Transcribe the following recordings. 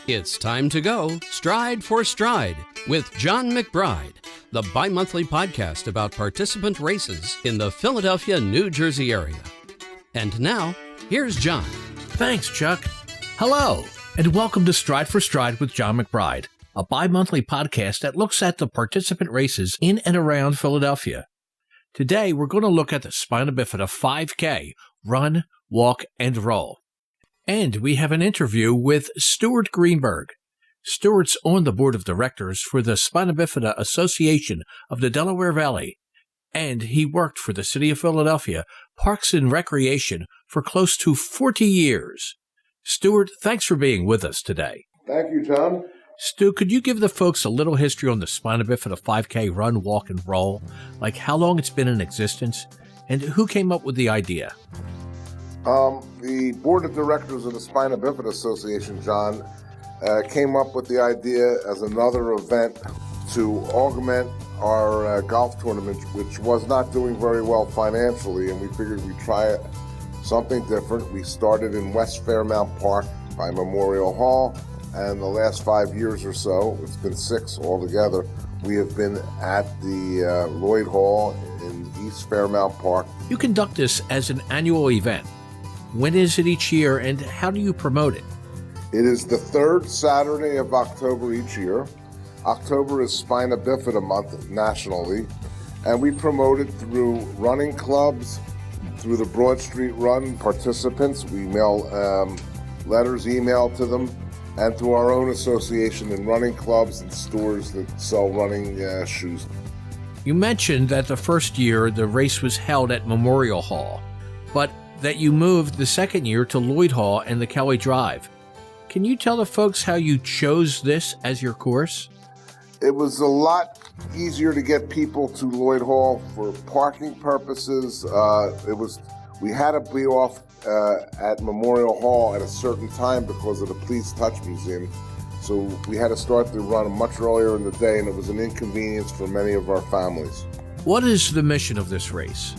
It's time to go Stride for Stride with John McBride, the bi-monthly podcast about participant races in the Philadelphia, New Jersey area. And now, here's John. Thanks, Chuck. Hello, and welcome to Stride for Stride with John McBride, a bi-monthly podcast that looks at the participant races in and around Philadelphia. Today, we're going to look at the Spina-Bifida 5K, run, walk, and roll. And we have an interview with Stuart Greenberg. Stuart's on the board of directors for the Spina-Bifida Association of the Delaware Valley, and he worked for the City of Philadelphia Parks and Recreation for close to 40 years. Stuart, thanks for being with us today. Thank you, John. Stu, could you give the folks a little history on the Spina-Bifida 5K run, walk, and roll? Like how long it's been in existence, and who came up with the idea? The board of directors of the Spina-Bifida Association, John, came up with the idea as another event to augment our golf tournament, which was not doing very well financially, and we figured we'd try something different. We started in West Fairmount Park by Memorial Hall, and the last 5 years or so, it's been 6 altogether, we have been at the Lloyd Hall in East Fairmount Park. You conduct this as an annual event. When is it each year, and how do you promote it? It is the third Saturday of October each year. October is Spina-Bifida month nationally, and we promote it through running clubs, through the Broad Street Run participants. We mail letters emailed to them, and through our own association and running clubs and stores that sell running shoes. You mentioned that the first year the race was held at Memorial Hall, but that you moved the second year to Lloyd Hall and the Kelly Drive. Can you tell the folks how you chose this as your course? It was a lot easier to get people to Lloyd Hall for parking purposes. We had to be off at Memorial Hall at a certain time because of the Please Touch Museum. So we had to start the run much earlier in the day, and it was an inconvenience for many of our families. What is the mission of this race?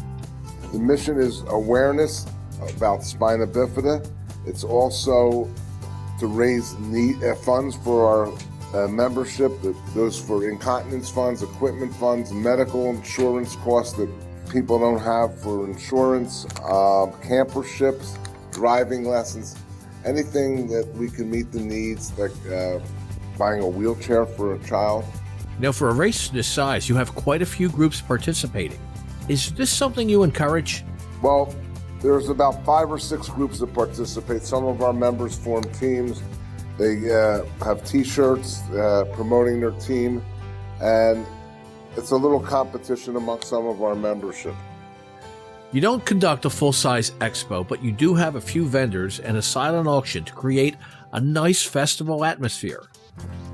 The mission is awareness about Spina Bifida. It's also to raise funds for our membership that goes for incontinence funds, equipment funds, medical insurance costs that people don't have for insurance, camperships, driving lessons, anything that we can meet the needs, like buying a wheelchair for a child. Now, for a race this size, you have quite a few groups participating. Is this something you encourage? Well, there's about 5 or 6 groups that participate. Some of our members form teams. They have T-shirts promoting their team, and it's a little competition among some of our membership. You don't conduct a full-size expo, but you do have a few vendors and a silent auction to create a nice festival atmosphere.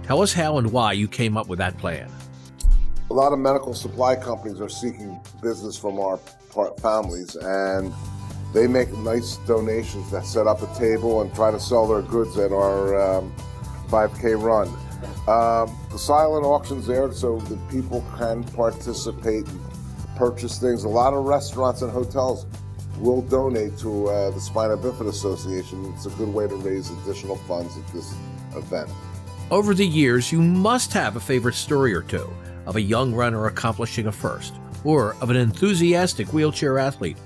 Tell us how and why you came up with that plan. A lot of medical supply companies are seeking business from our families, and they make nice donations that set up a table and try to sell their goods at our 5K run. The silent auction's there so that people can participate and purchase things. A lot of restaurants and hotels will donate to the Spina-Bifida Association. It's a good way to raise additional funds at this event. Over the years, you must have a favorite story or two of a young runner accomplishing a first, or of an enthusiastic wheelchair athlete,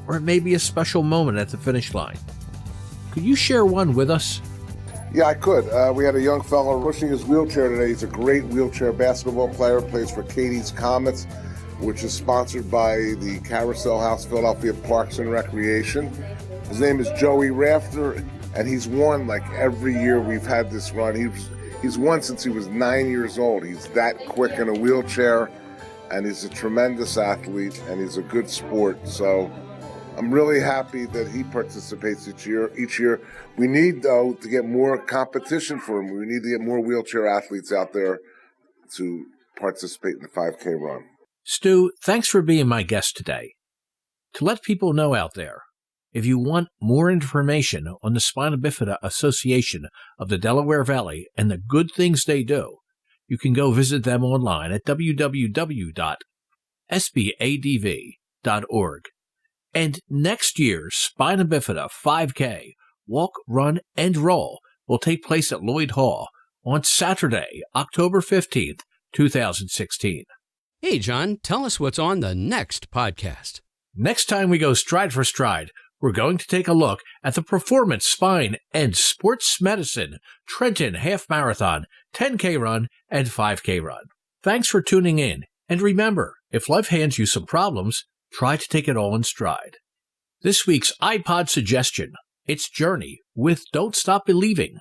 or it may be a special moment at the finish line. Could you share one with us? Yeah, I could. We had a young fellow pushing his wheelchair today. He's a great wheelchair basketball player, plays for Katie's Comets, which is sponsored by the Carousel House Philadelphia Parks and Recreation. His name is Joey Rafter, and he's won like every year we've had this run. He's won since he was 9 years old. He's that quick in a wheelchair, and he's a tremendous athlete, and he's a good sport. So I'm really happy that he participates each year. We need, though, to get more competition for him. We need to get more wheelchair athletes out there to participate in the 5K run. Stu, thanks for being my guest today. To let people know out there, if you want more information on the Spina-Bifida Association of the Delaware Valley and the good things they do, you can go visit them online at www.sbadv.org. And next year's Spina-Bifida 5K, walk, run, and roll will take place at Lloyd Hall on Saturday, October 15th, 2016. Hey, John, tell us what's on the next podcast. Next time we go stride for stride, we're going to take a look at the Performance, Spine, and Sports Medicine Trenton Half Marathon, 10K Run, and 5K Run. Thanks for tuning in, and remember, if life hands you some problems, try to take it all in stride. This week's iPod suggestion, it's Journey with Don't Stop Believing.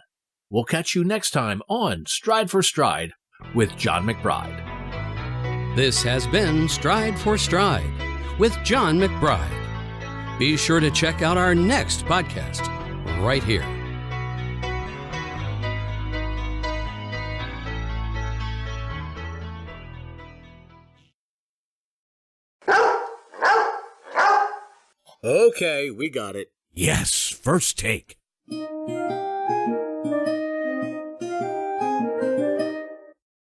We'll catch you next time on Stride for Stride with John McBride. This has been Stride for Stride with John McBride. Be sure to check out our next podcast right here. Okay, we got it. Yes, first take.